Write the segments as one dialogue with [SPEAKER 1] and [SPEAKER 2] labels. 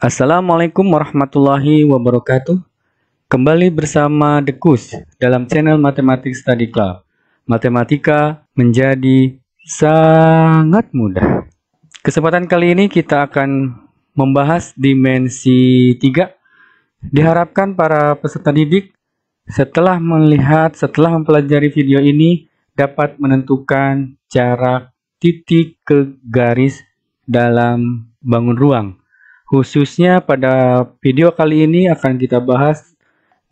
[SPEAKER 1] Assalamualaikum warahmatullahi wabarakatuh. Kembali bersama Dekus dalam channel Matematik Study Club. Matematika menjadi sangat mudah. Kesempatan kali ini kita akan membahas dimensi 3. Diharapkan para peserta didik setelah mempelajari video ini dapat menentukan jarak titik ke garis dalam bangun ruang. Khususnya pada video kali ini akan kita bahas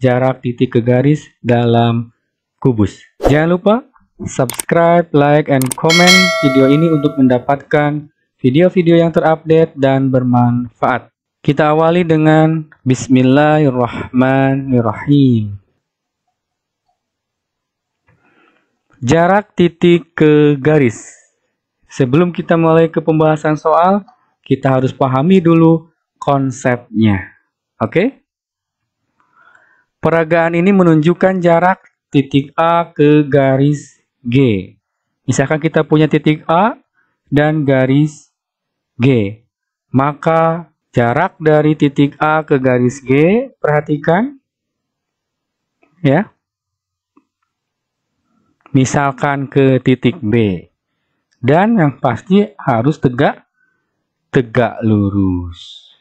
[SPEAKER 1] jarak titik ke garis dalam kubus. Jangan lupa subscribe, like, and comment video ini untuk mendapatkan video-video yang terupdate dan bermanfaat. Kita awali dengan Bismillahirrahmanirrahim. Jarak titik ke garis. Sebelum kita mulai ke pembahasan soal, kita harus pahami dulu konsepnya. Oke? Peragaan ini menunjukkan jarak titik A ke garis G. Misalkan kita punya titik A dan garis G. Maka jarak dari titik A ke garis G, perhatikan. Ya. Misalkan ke titik B. Dan yang pasti harus tegak lurus.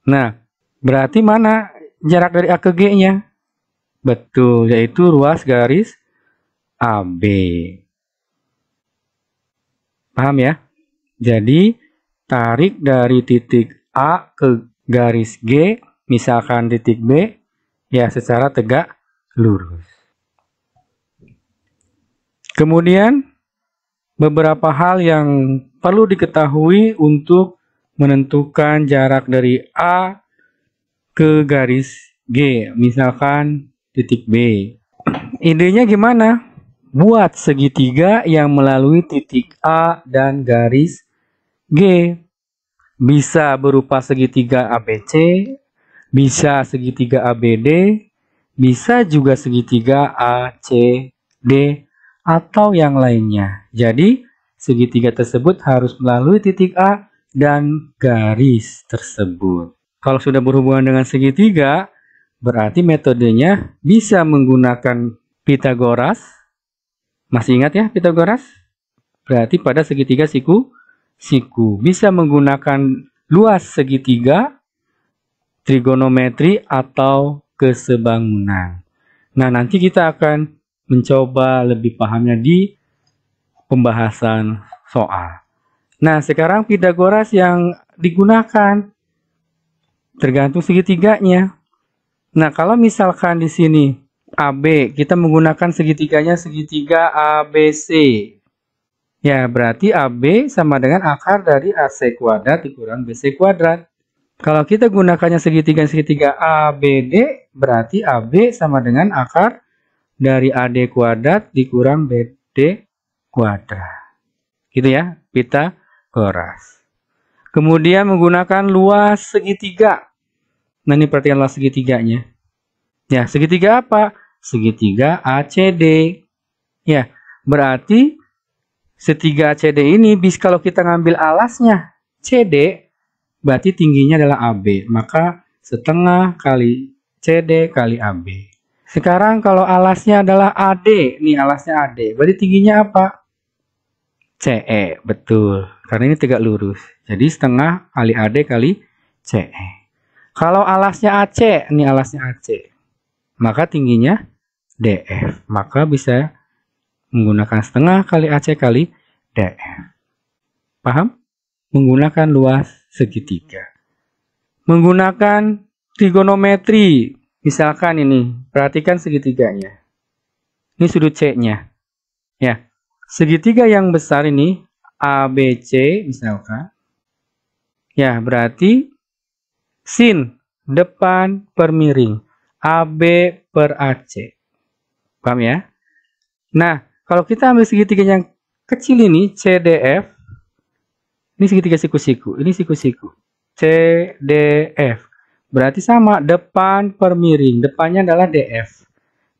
[SPEAKER 1] Nah, berarti mana jarak dari A ke G-nya? Betul, yaitu ruas garis AB. Paham ya? Jadi, tarik dari titik A ke garis G, misalkan titik B, ya secara tegak lurus. Kemudian, beberapa hal yang perlu diketahui untuk menentukan jarak dari A ke garis G, misalkan titik B. Idenya gimana? Buat segitiga yang melalui titik A dan garis G. Bisa berupa segitiga ABC, bisa segitiga ABD, bisa juga segitiga ACD, atau yang lainnya. Jadi, segitiga tersebut harus melalui titik A dan garis tersebut. Kalau sudah berhubungan dengan segitiga, berarti metodenya bisa menggunakan Pitagoras. Masih ingat ya Pitagoras? Berarti pada segitiga siku. Bisa menggunakan luas segitiga, trigonometri, atau kesebangunan. Nah, nanti kita akan mencoba lebih pahamnya di pembahasan soal. Nah, sekarang Pitagoras yang digunakan tergantung segitiganya. Nah, kalau misalkan di sini AB, kita menggunakan segitiganya segitiga ABC. Ya, berarti AB sama dengan akar dari AC kuadrat dikurang BC kuadrat. Kalau kita gunakannya segitiga ABD, berarti AB sama dengan akar dari AD kuadrat dikurang BD kuadrat. Gitu ya, Pitagoras. Kemudian menggunakan luas segitiga. Nah, ini perhatikan luas segitiganya. Ya, segitiga apa? Segitiga ACD. Ya, berarti segitiga ACD ini kalau kita ngambil alasnya CD, berarti tingginya adalah AB. Maka setengah kali CD kali AB. Sekarang kalau alasnya adalah AD, nih alasnya AD, berarti tingginya apa? CE, betul. Karena ini tegak lurus. Jadi setengah kali AD kali CE. Kalau alasnya AC, ini alasnya AC, maka tingginya DF. Maka bisa menggunakan setengah kali AC kali DF. Paham? Menggunakan luas segitiga. Menggunakan trigonometri. Misalkan ini, perhatikan segitiganya. Ini sudut C-nya. Ya, segitiga yang besar ini ABC misalkan. Ya, berarti sin depan per miring AB per AC. Paham ya? Nah, kalau kita ambil segitiga yang kecil ini CDF. Ini segitiga siku-siku, ini siku-siku. CDF. Berarti sama, depan per miring. Depannya adalah DF.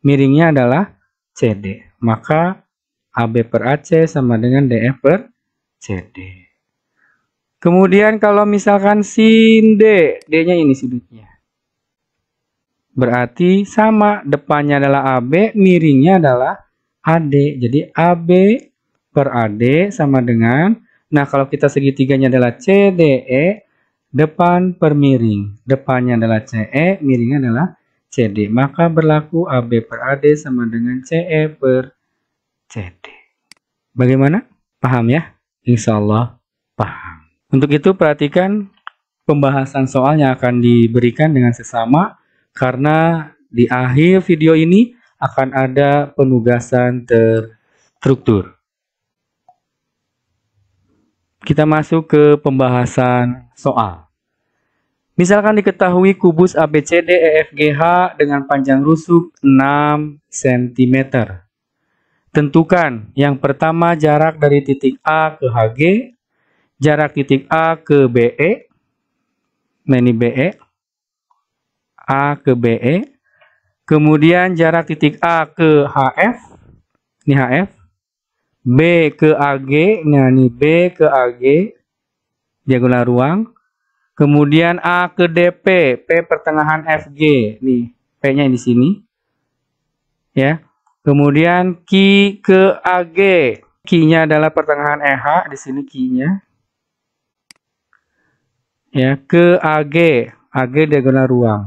[SPEAKER 1] Miringnya adalah CD. Maka AB per AC sama dengan DF per CD. Kemudian kalau misalkan sin D, D-nya ini sudutnya. Berarti sama, depannya adalah AB, miringnya adalah AD. Jadi AB per AD sama dengan, nah kalau kita segitiganya adalah CDE, depan per miring. Depannya adalah CE, miringnya adalah CD. Maka berlaku AB per AD sama dengan CE per CD. Bagaimana? Paham ya? Insya Allah paham. Untuk itu perhatikan pembahasan soal yang akan diberikan dengan sesama, karena di akhir video ini akan ada penugasan terstruktur. Kita masuk ke pembahasan soal. Misalkan diketahui kubus ABCD EFGH dengan panjang rusuk 6 cm. Tentukan yang pertama jarak dari titik A ke HG, jarak titik A ke BE, nah ini BE, A ke BE, kemudian jarak titik A ke HF, ini HF, B ke AG, nah ini B ke AG, diagonal ruang, kemudian A ke DP, P pertengahan FG, nih P-nya di sini, ya, kemudian Q ke AG, Q-nya adalah pertengahan EH, di sini Q-nya, ya, ke AG, AG diagonal ruang.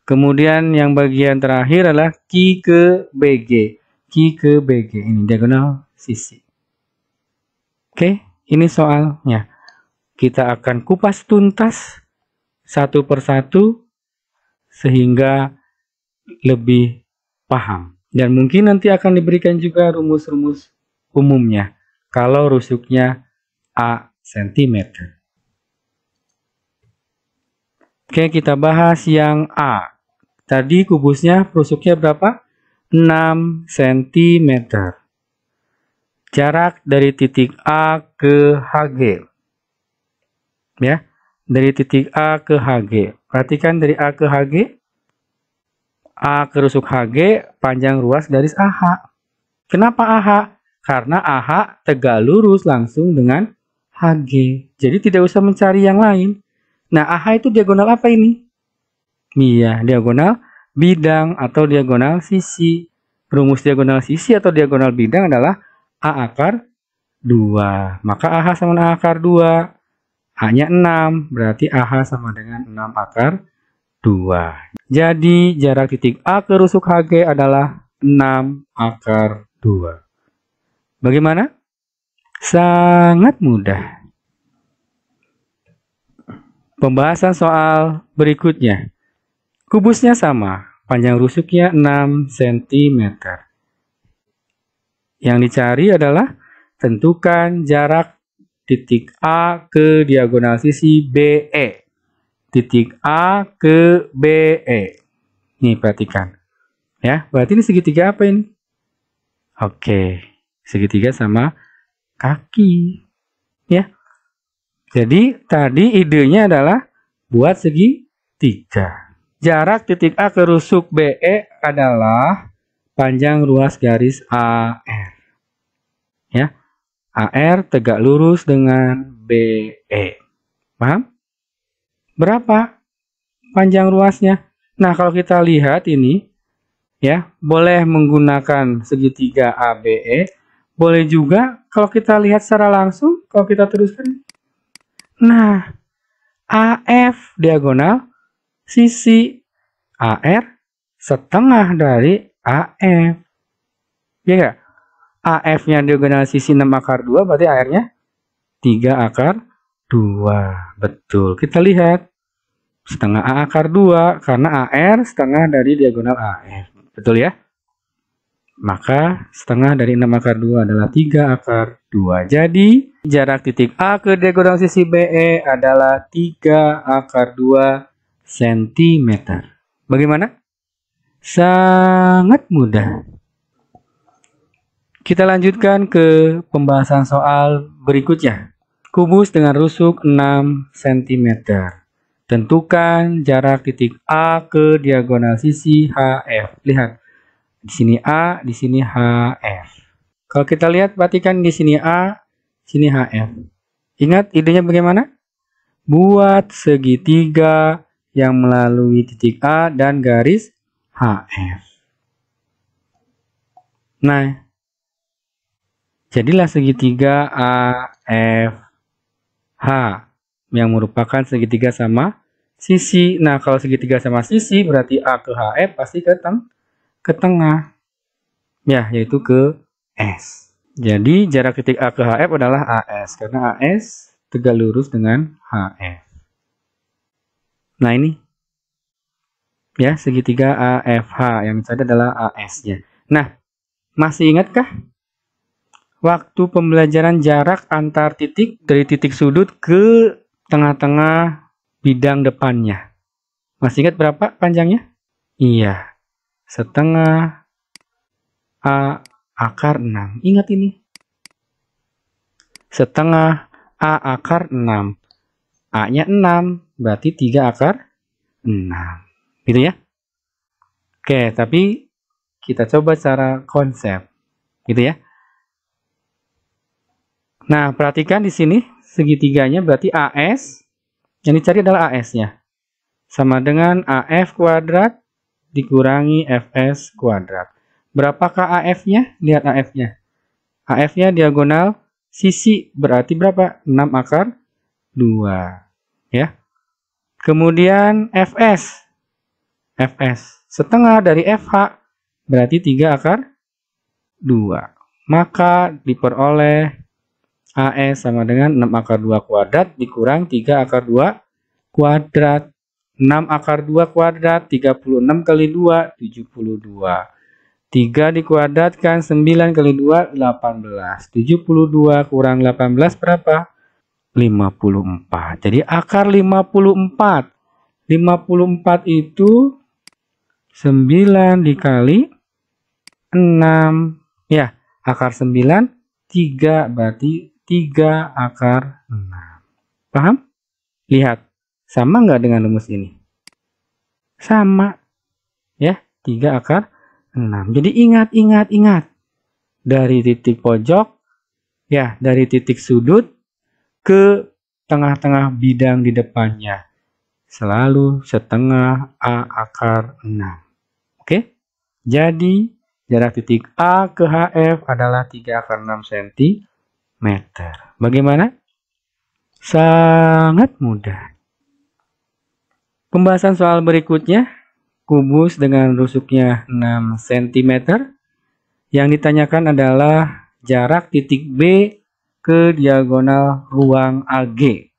[SPEAKER 1] Kemudian yang bagian terakhir adalah Q ke BG. Q ke BG. Ini diagonal sisi. Oke, ini soalnya. Kita akan kupas tuntas satu persatu sehingga lebih paham. Dan mungkin nanti akan diberikan juga rumus-rumus umumnya. Kalau rusuknya A cm. Oke, kita bahas yang A. Tadi kubusnya rusuknya berapa? 6 cm. Jarak dari titik A ke HG. Ya, dari titik A ke HG. Perhatikan dari A ke HG. A ke rusuk HG panjang ruas garis AH. Kenapa AH? Karena AH tegak lurus langsung dengan HG. Jadi tidak usah mencari yang lain. Nah, AH itu diagonal apa ini? Iya, diagonal bidang atau diagonal sisi. Rumus diagonal sisi atau diagonal bidang adalah A akar 2. Maka AH sama dengan A akar 2. A-nya 6, berarti AH sama dengan 6 akar 2. Jadi jarak titik A ke rusuk HG adalah 6 akar 2. Bagaimana? Sangat mudah. Pembahasan soal berikutnya. Kubusnya sama, panjang rusuknya 6 cm. Yang dicari adalah tentukan jarak titik A ke diagonal sisi BE. Titik A ke BE. Nih, perhatikan. Ya, berarti ini segitiga apa ini? Oke, segitiga sama kaki. Ya. Jadi, tadi idenya adalah buat segitiga. Jarak titik A ke rusuk BE adalah panjang ruas garis AR. Ya. AR tegak lurus dengan BE. Paham? Berapa panjang ruasnya? Nah, kalau kita lihat ini, ya, boleh menggunakan segitiga ABE, boleh juga kalau kita lihat secara langsung, kalau kita teruskan. Nah, AF diagonal sisi AR setengah dari AF. Ya enggak? AF-nya diagonal sisi 6 akar 2, berarti AR-nya 3 akar 2. Betul. Kita lihat. Setengah A akar 2, karena AR setengah dari diagonal AF. Betul ya? Maka setengah dari 6 akar 2 adalah 3 akar 2. Jadi, jarak titik A ke diagonal sisi BE adalah 3 akar 2 cm. Bagaimana? Sangat mudah. Kita lanjutkan ke pembahasan soal berikutnya. Kubus dengan rusuk 6 cm. Tentukan jarak titik A ke diagonal sisi HF. Lihat, di sini A, di sini HF. Kalau kita lihat, perhatikan di sini A, sini HF. Ingat idenya bagaimana? Buat segitiga yang melalui titik A dan garis HF. Nah, jadilah segitiga AFH yang merupakan segitiga sama sisi. Nah, kalau segitiga sama sisi berarti A ke HF pasti ke tengah. Ya, yaitu ke S. Jadi jarak titik A ke HF adalah AS karena AS tegak lurus dengan HF. Nah, ini ya segitiga AFH yang dicari adalah AS-nya. Nah, masih ingatkah waktu pembelajaran jarak antar titik dari titik sudut ke tengah-tengah bidang depannya? Masih ingat berapa panjangnya? Iya, setengah A akar 6. Ingat ini. Setengah A akar 6. A-nya 6, berarti 3 akar 6. Gitu ya? Oke, tapi kita coba cara konsep. Gitu ya. Nah, perhatikan di sini segitiganya berarti AS. Yang dicari adalah AS-nya. Sama dengan AF kuadrat dikurangi FS kuadrat. Berapakah AF-nya? Lihat AF-nya. AF-nya diagonal sisi berarti berapa? 6 akar 2. Ya. Kemudian FS. FS. Setengah dari FH berarti 3 akar 2. Maka diperoleh AS sama dengan 6 akar 2 kuadrat dikurang 3 akar 2 kuadrat. 6 akar 2 kuadrat, 36 kali 2, 72. 3 dikuadratkan, 9 kali 2, 18. 72 kurang 18 berapa? 54. Jadi akar 54. 54 itu 9 dikali 6. Ya, akar 9, 3 berarti 3 akar 6. Paham? Lihat, sama nggak dengan rumus ini? Sama. Ya, 3 akar 6. Jadi ingat. Dari titik pojok, ya, dari titik sudut ke tengah-tengah bidang di depannya. Selalu setengah A akar 6. Oke? Jadi, jarak titik A ke HF adalah 3 akar 6 cm. Bagaimana? Sangat mudah. Pembahasan soal berikutnya, kubus dengan rusuknya 6 cm. Yang ditanyakan adalah jarak titik B ke diagonal ruang AG.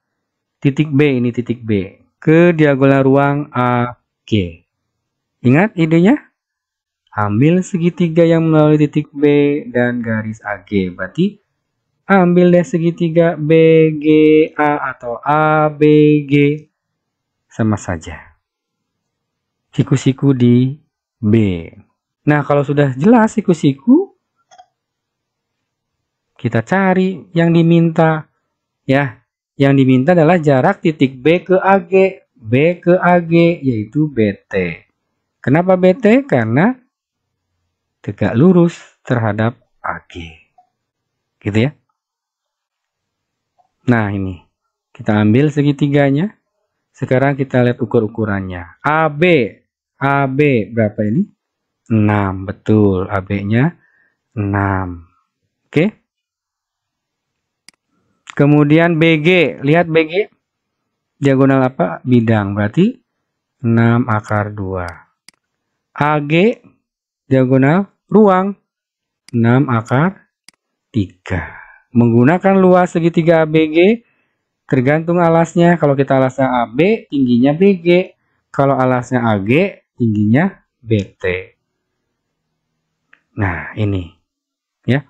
[SPEAKER 1] Titik B ini titik B. Ke diagonal ruang AG. Ingat idenya? Ambil segitiga yang melalui titik B dan garis AG. Berarti ambil deh segitiga BGA atau ABG. Sama saja. Siku-siku di B. Nah, kalau sudah jelas siku-siku, kita cari yang diminta. Ya, yang diminta adalah jarak titik B ke AG. B ke AG yaitu BT. Kenapa BT? Karena tegak lurus terhadap AG. Gitu ya. Nah, ini. Kita ambil segitiganya. Sekarang kita lihat ukur-ukurannya. AB. AB berapa ini? 6. Betul. AB-nya 6. Oke. Kemudian BG. Lihat BG. Diagonal apa? Bidang. Berarti 6 akar 2. AG. Diagonal ruang. 6 akar 3. Menggunakan luas segitiga ABG. Tergantung alasnya. Kalau kita alasnya AB, tingginya BG. Kalau alasnya AG, tingginya BT. Nah, ini. Ya.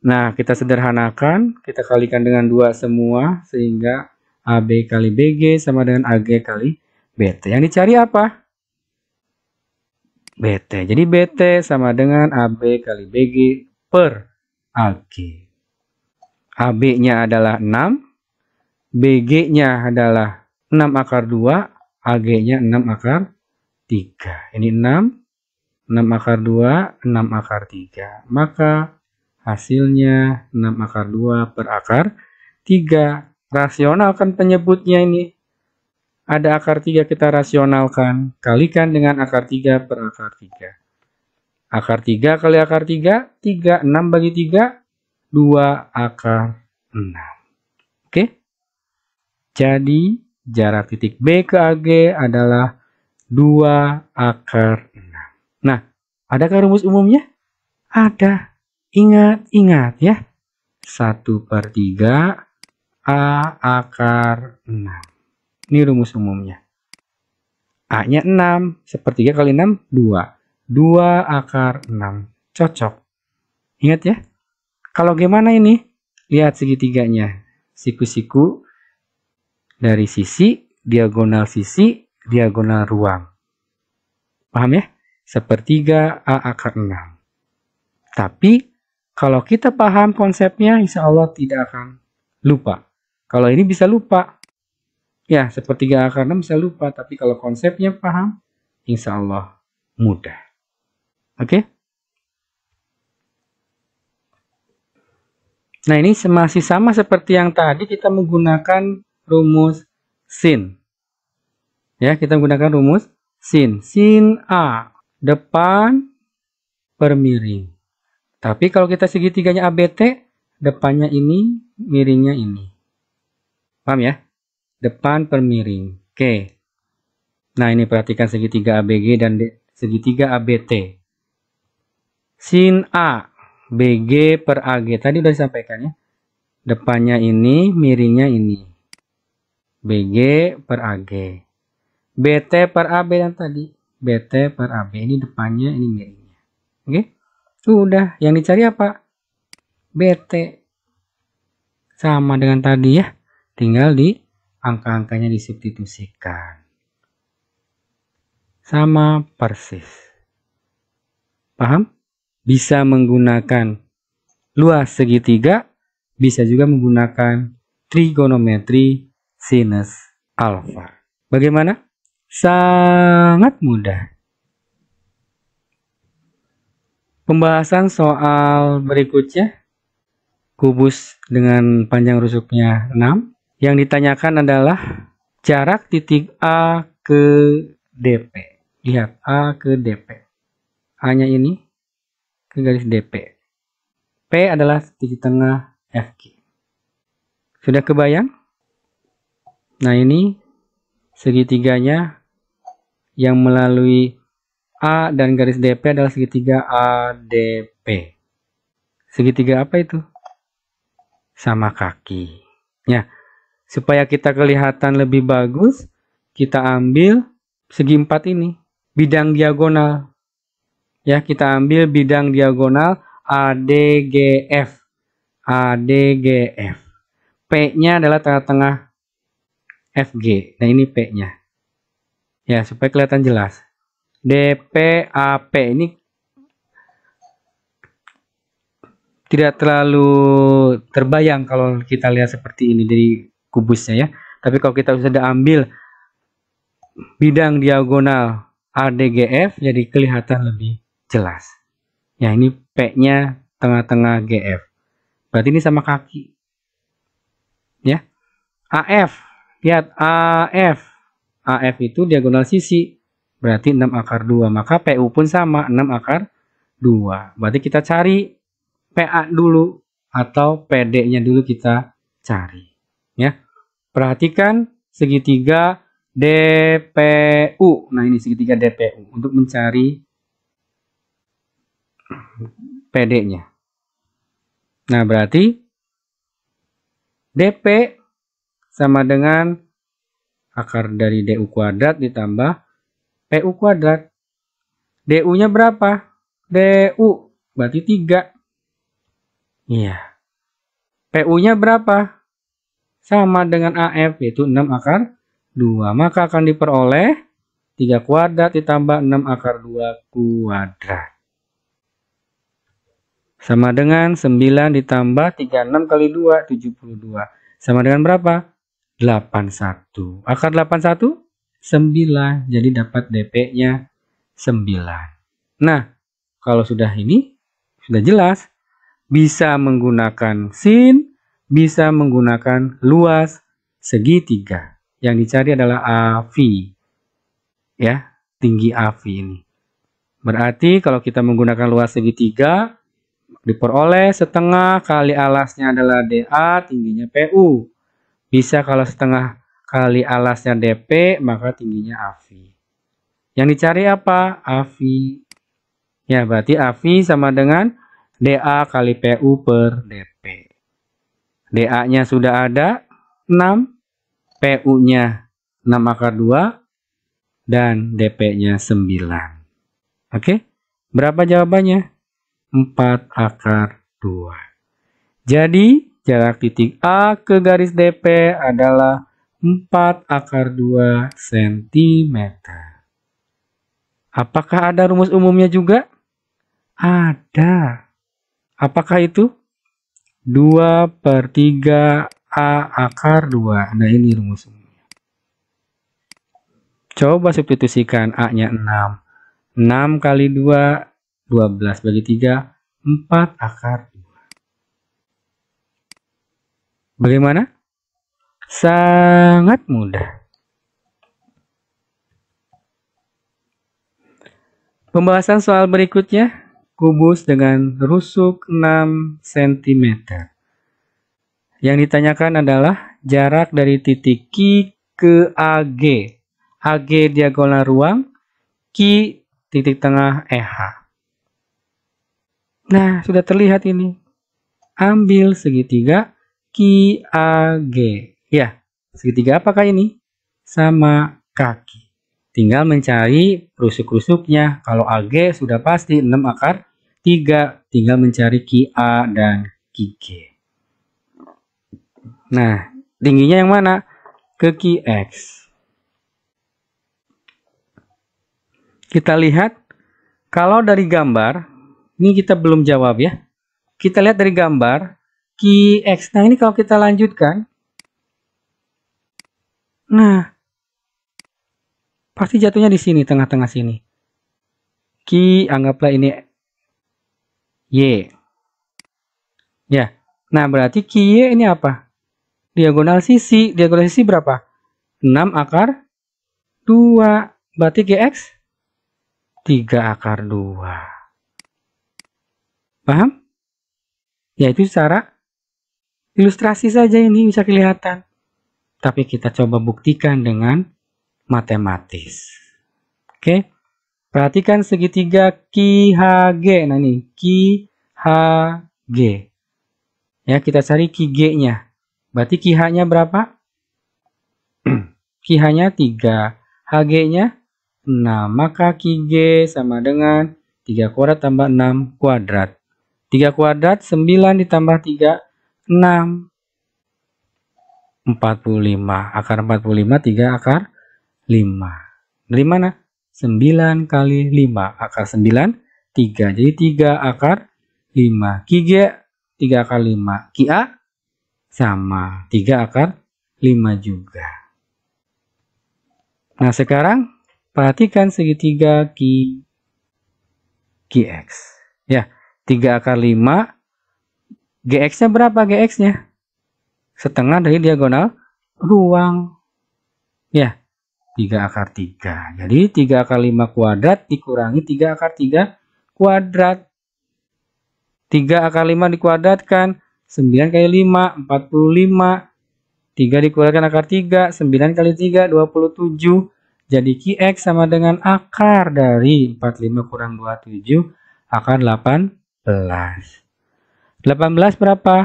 [SPEAKER 1] Nah, kita sederhanakan. Kita kalikan dengan 2 semua. Sehingga AB kali BG sama dengan AG kali BT. Yang dicari apa? BT. Jadi BT sama dengan AB kali BG per AG. AB-nya adalah 6. BG-nya adalah 6 akar 2, AG-nya 6 akar 3. Ini 6, 6 akar 2, 6 akar 3. Maka hasilnya 6 akar 2 per akar 3. Rasionalkan penyebutnya ini. Ada akar 3 kita rasionalkan. Kalikan dengan akar 3 per akar 3. Akar 3 kali akar 3, 3. 6 bagi 3, 2 akar 6. Oke? Jadi, jarak titik B ke AG adalah 2 akar 6. Nah, adakah rumus umumnya? Ada. Ingat ya. 1/3 A akar 6. Ini rumus umumnya. A-nya 6. 1/3 kali 6, 2. 2 akar 6. Cocok. Ingat ya. Kalau gimana ini? Lihat segitiganya. Siku-siku dari sisi, diagonal ruang. Paham ya? 1/3 A akar 6. Tapi, kalau kita paham konsepnya, insya Allah tidak akan lupa. Kalau ini bisa lupa. Ya, 1/3 akar 6 bisa lupa. Tapi kalau konsepnya paham, insya Allah mudah. Oke? Nah, ini masih sama seperti yang tadi, kita menggunakan rumus sin. Ya, kita menggunakan rumus sin. Sin A, depan per miring. Tapi kalau kita segitiganya ABT, depannya ini, miringnya ini. Paham ya? Depan per miring. Oke. Nah, ini perhatikan segitiga ABG dan segitiga ABT. Sin A, BG per AG. Tadi udah disampaikan ya. Depannya ini, miringnya ini. BG per AG. BT per AB yang tadi. BT per AB. Ini depannya, ini miringnya. Oke. Udah. Yang dicari apa? BT. Sama dengan tadi ya. Tinggal di angka-angkanya disubstitusikan. Sama persis. Paham? Bisa menggunakan luas segitiga, bisa juga menggunakan trigonometri sinus alfa. Bagaimana? Sangat mudah. Pembahasan soal berikutnya, kubus dengan panjang rusuknya 6. Yang ditanyakan adalah jarak titik A ke DP. Lihat, A ke DP. A-nya ini ke garis DP. P adalah titik tengah FG. Sudah kebayang? Nah, ini segitiganya yang melalui A dan garis DP adalah segitiga ADP. Segitiga apa itu? Sama kaki. Ya, supaya kita kelihatan lebih bagus, kita ambil segi 4 ini, bidang diagonal. Ya, kita ambil bidang diagonal ADGF. ADGF. P-nya adalah tengah-tengah FG. Nah, ini P-nya. Ya, supaya kelihatan jelas. DPAP ini tidak terlalu terbayang kalau kita lihat seperti ini dari kubusnya ya. Tapi kalau kita sudah ambil bidang diagonal ADGF, jadi kelihatan lebih jelas. Ya, ini P-nya tengah-tengah GF. Berarti ini sama kaki. Ya. AF. Lihat AF. AF itu diagonal sisi. Berarti 6 akar 2. Maka PU pun sama 6 akar 2. Berarti kita cari PA dulu atau PD-nya dulu kita cari. Ya. Perhatikan segitiga DPU. Nah, ini segitiga DPU untuk mencari PD-nya. Nah, berarti DP sama dengan akar dari DU kuadrat ditambah PU kuadrat. DU-nya berapa? DU berarti 3. Iya. PU-nya berapa? Sama dengan AF, yaitu 6 akar 2. Maka akan diperoleh 3 kuadrat ditambah 6 akar 2 kuadrat. Sama dengan 9 ditambah 36 kali 2, 72. Sama dengan berapa? 81. Akar 81? 9. Jadi dapat DP-nya 9. Nah, kalau sudah ini, sudah jelas. Bisa menggunakan sin, bisa menggunakan luas segitiga. Yang dicari adalah AV. Ya, tinggi AV ini. Berarti kalau kita menggunakan luas segitiga, diperoleh setengah kali alasnya adalah DA, tingginya PU. Bisa kalau setengah kali alasnya DP, maka tingginya AV. Yang dicari apa? AV. Ya, berarti AV sama dengan DA kali PU per DP. DA-nya sudah ada 6, PU-nya 6 akar 2, dan DP-nya 9. Oke, berapa jawabannya? 4 akar 2. Jadi, jarak titik A ke garis DP adalah 4 akar 2 cm. Apakah ada rumus umumnya juga? Ada. Apakah itu? 2/3 A akar 2. Nah, ini rumus umumnya. Coba substitusikan A-nya 6. 6 kali 2, 12 bagi 3, 4 akar 2. Bagaimana? Sangat mudah. Pembahasan soal berikutnya, kubus dengan rusuk 6 cm. Yang ditanyakan adalah jarak dari titik Q ke AG. AG diagonal ruang, Q titik tengah EH. Nah, sudah terlihat ini. Ambil segitiga QAG. Ya, segitiga apakah ini? Sama kaki. Tinggal mencari rusuk-rusuknya. Kalau AG sudah pasti 6 akar 3. Tinggal mencari QA dan QG. Nah, tingginya yang mana? Ke QX. Kita lihat, kalau dari gambar, ini kita belum jawab ya. Kita lihat dari gambar, QX. Nah, ini kalau kita lanjutkan, nah, pasti jatuhnya di sini, tengah-tengah sini. Q, anggaplah ini Y. Ya, nah berarti QY ini apa? Diagonal sisi. Diagonal sisi berapa? 6 akar 2. Berarti GX 3 akar 2. Paham? Ya, itu secara ilustrasi saja ini bisa kelihatan. Tapi kita coba buktikan dengan matematis. Oke. Perhatikan segitiga QHG. Nah, ini QHG. Ya, kita cari QG-nya. Berarti QH-nya berapa? QH-nya 3. HG-nya 6. Maka QG sama dengan 3 kuadrat tambah 6 kuadrat. 3 kuadrat, 9 ditambah 3, 6. 45. Akar 45, 3 akar 5. Dari mana? 9 kali 5. Akar 9, 3. Jadi 3 akar 5. QG 3 akar 5. QA sama 3 akar 5 juga. Nah, sekarang perhatikan segitiga QX. Ya, 3 akar 5. GX-nya berapa GX-nya? Setengah dari diagonal ruang. Ya, 3 akar 3. Jadi 3 akar 5 kuadrat dikurangi 3 akar 3 kuadrat. 3 akar 5 dikuadratkan. 9 kali 5, 45. 3 dikuadratkan akar 3. 9 kali 3, 27. Jadi QX sama dengan akar dari 45 kurang 27. Akar 18. 18 berapa?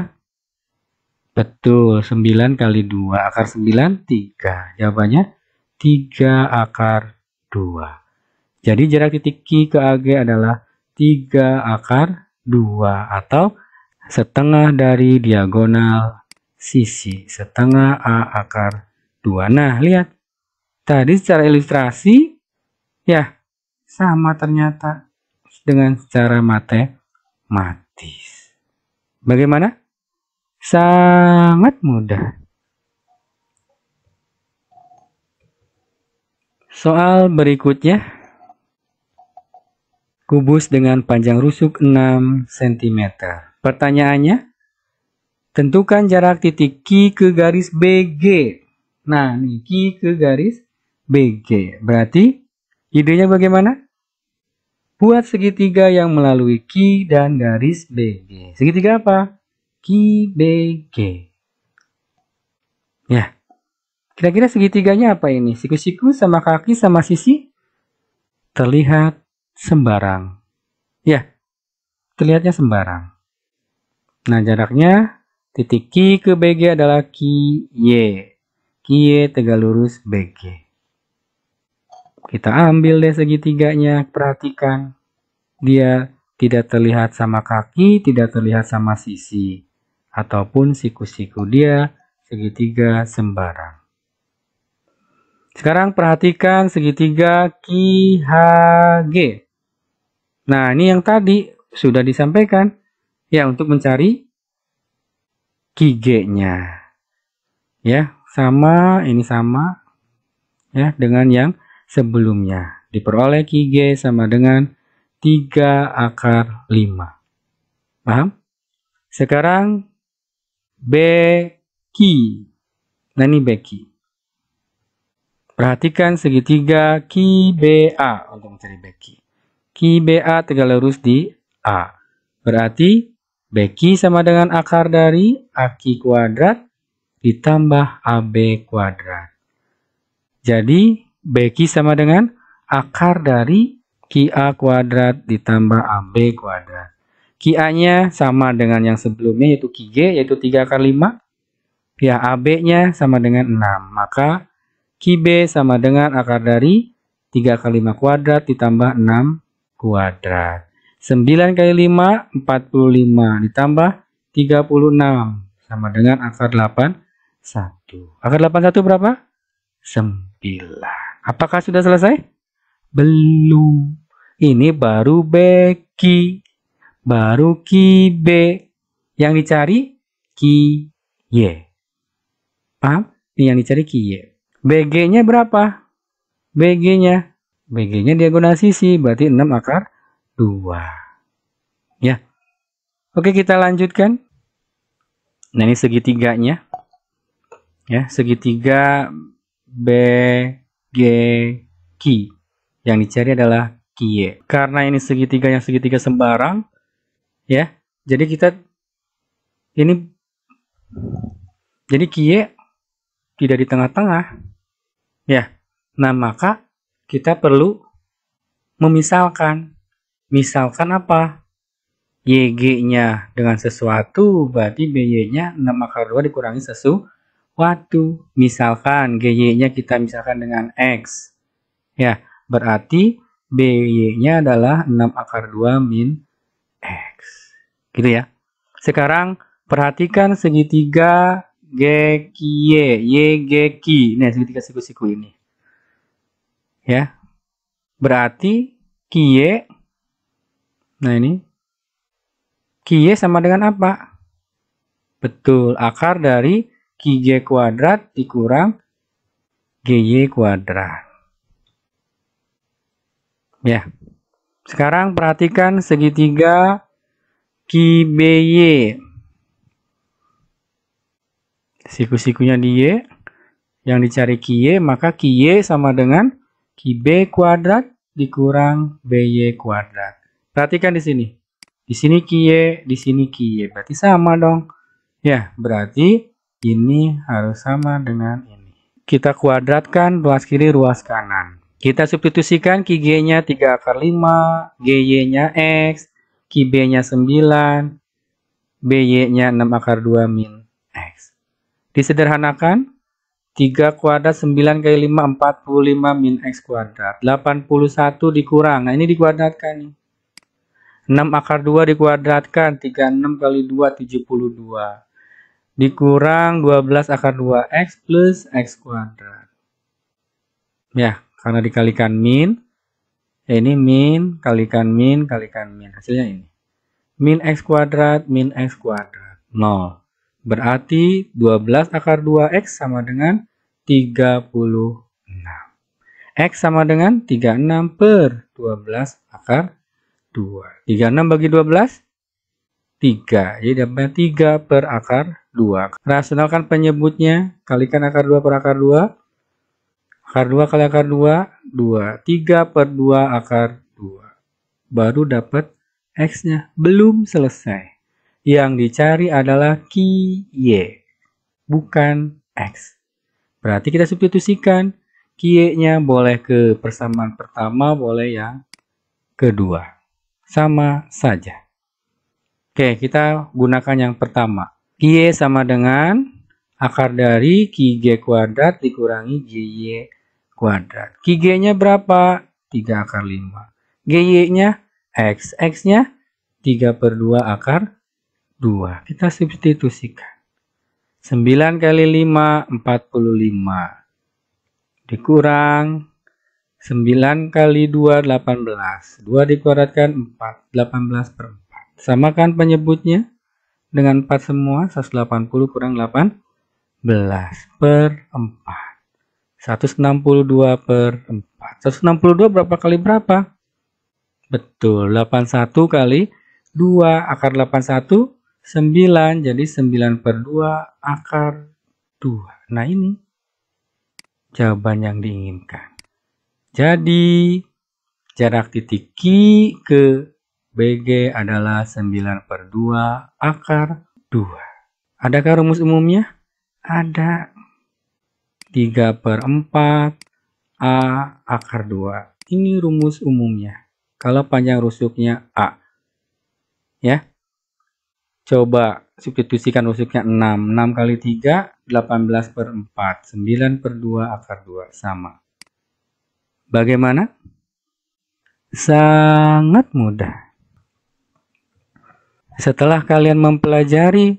[SPEAKER 1] Betul, 9 kali 2. Akar 9, 3. Jawabannya 3 akar 2. Jadi jarak titik Q ke AG adalah 3 akar 2. Atau setengah dari diagonal sisi. Setengah A akar 2. Nah, lihat. Tadi secara ilustrasi, ya, sama ternyata dengan secara matematis. Bagaimana? Sangat mudah. Soal berikutnya. Kubus dengan panjang rusuk 6 cm. Pertanyaannya, Tentukan jarak titik Q ke garis BG. Nah, nih Q ke garis BG. Berarti idenya bagaimana? Buat segitiga yang melalui Q dan garis BG. Segitiga apa? QBG. Ya, kira-kira segitiganya apa ini? Siku-siku sama kaki sama sisi? Terlihat sembarang. Ya, terlihatnya sembarang. Nah, jaraknya titik Q ke BG adalah QY. QY tegak lurus BG. Kita ambil deh segitiganya, perhatikan. Dia tidak terlihat sama kaki, tidak terlihat sama sisi. Ataupun siku-siku, dia segitiga sembarang. Sekarang perhatikan segitiga QHG. Nah, ini yang tadi sudah disampaikan. Ya, untuk mencari QG-nya. Ya, sama, ini sama ya dengan yang sebelumnya. Diperoleh QG sama dengan 3/5. Paham? Sekarang BQ. Nah, ini BQ. Perhatikan segitiga QBA untuk mencari BQ. QBA tegak lurus di A. Berarti BQ sama dengan akar dari AQ kuadrat ditambah AB kuadrat. Jadi BQ sama dengan akar dari QA kuadrat ditambah AB kuadrat. QA-nya sama dengan yang sebelumnya yaitu QG yaitu 3/5. Ya, AB-nya sama dengan 6. Maka QB sama dengan akar dari 3/5 kuadrat ditambah 6 kuadrat. 9 kali 5, 45. Ditambah 36. Sama dengan akar 81. Akar 81 berapa? 9. Apakah sudah selesai? Belum. Ini baru BQ. Baru QB. Yang dicari QY. Paham? Ini yang dicari QY. BG-nya berapa? BG-nya diagonal sisi, berarti 6/2. Ya. Oke, kita lanjutkan. Nah, ini segitiganya. Ya, segitiga BGQ. Yang dicari adalah QY. Karena ini segitiganya segitiga sembarang, ya. Jadi QY tidak di tengah-tengah. Ya. Nah, maka kita perlu memisalkan. Misalkan apa? YG-nya dengan sesuatu, berarti BY-nya 6/2 dikurangi sesuatu. Misalkan GY-nya kita misalkan dengan X. Ya, berarti BY-nya adalah 6/2 min X. Gitu ya. Sekarang perhatikan segitiga GQY, YGQ. Nah, segitiga siku-siku ini. Ya. Berarti QY, nah ini QY sama dengan apa? Betul, akar dari QG kuadrat dikurang GY kuadrat. Ya. Sekarang perhatikan segitiga QBY. Siku-sikunya di Y. Yang dicari QY, maka QY sama dengan QB kuadrat dikurang BY kuadrat. Perhatikan di sini. Di sini QY, di sini QY. Berarti sama dong. Ya, berarti ini harus sama dengan ini. Kita kuadratkan ruas kiri, ruas kanan. Kita substitusikan QG-nya 3/5, GY-nya X, QB-nya 9, BY-nya 6/2 min X. Disederhanakan, 3 kuadrat 9 kali 5, 45 min X kuadrat. 81 dikurang. Nah, ini dikuadratkan nih. 6/2 dikuadratkan. 36 kali 2, 72. Dikurang 12/2 X plus X kuadrat. Ya, karena dikalikan min. Ini min, kalikan min, kalikan min. Hasilnya ini. Min X kuadrat, min X kuadrat. 0. Berarti 12/2 X sama dengan 36. X sama dengan 36 per 12/2. 36 bagi 12? 3. Jadi dapatnya 3 per akar 2. Rasionalkan penyebutnya, kalikan akar 2 per akar 2. Akar 2 kali akar 2, 2. 3 per 2 akar 2. Baru dapat X-nya. Belum selesai. Yang dicari adalah Ki Y, bukan X. Berarti kita substitusikan. Ki Y-nya boleh ke persamaan pertama, boleh yang kedua. Sama saja. Oke, kita gunakan yang pertama. Ki Y sama dengan akar dari Ki G kuadrat dikurangi G Y kuadrat. Ki G-nya berapa? 3 akar 5. G Y-nya X. X-nya 3 per 2 akar 2. Kita substitusikan. 9 kali 5, 45. Dikurang 9 kali 2, 18. 2 dikuadratkan 4. 18 per 4. Samakan penyebutnya dengan 4 semua. 180 kurang 18 per 4. 162 per 4. 162 berapa kali berapa? Betul, 81 kali 2. Akar 81, 9. Jadi 9 per 2 akar 2. Nah ini jawaban yang diinginkan. Jadi jarak titik Q ke BG adalah 9 per 2 akar 2. Adakah rumus umumnya? Ada. 3 per 4 A akar 2. Ini rumus umumnya. Kalau panjang rusuknya A. Ya. Coba substitusikan rusuknya 6. 6 kali 3, 18 per 4. 9 per 2 akar 2. Sama. Bagaimana? Sangat mudah. Setelah kalian mempelajari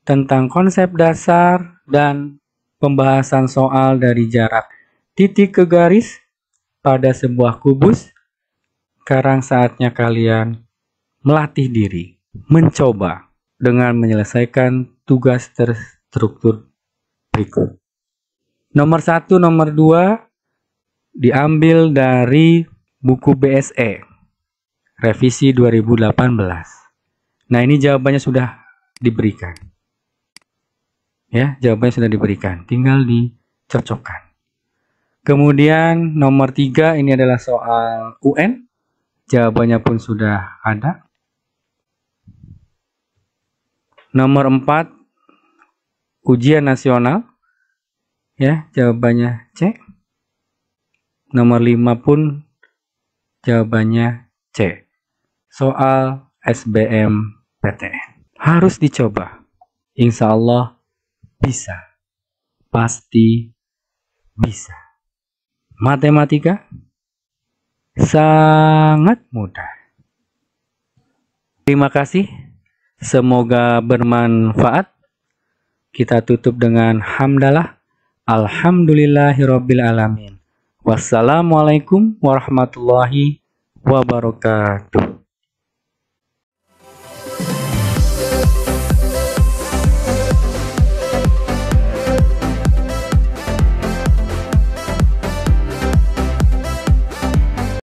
[SPEAKER 1] tentang konsep dasar dan pembahasan soal dari jarak titik ke garis pada sebuah kubus, sekarang saatnya kalian melatih diri, mencoba dengan menyelesaikan tugas terstruktur berikut. Nomor 1, nomor 2 diambil dari buku BSE, revisi 2018. Nah, ini jawabannya sudah diberikan. Ya, jawabannya sudah diberikan. Tinggal dicocokkan. Kemudian nomor 3 ini adalah soal UN. Jawabannya pun sudah ada. Nomor 4 ujian nasional. Ya, jawabannya C. Nomor 5 pun jawabannya C. Soal SBM PTN. Harus dicoba. Insya Allah bisa. Pasti bisa. Matematika sangat mudah. Terima kasih. Semoga bermanfaat. Kita tutup dengan hamdalah. Alhamdulillahirabbil alamin. Wassalamualaikum warahmatullahi wabarakatuh.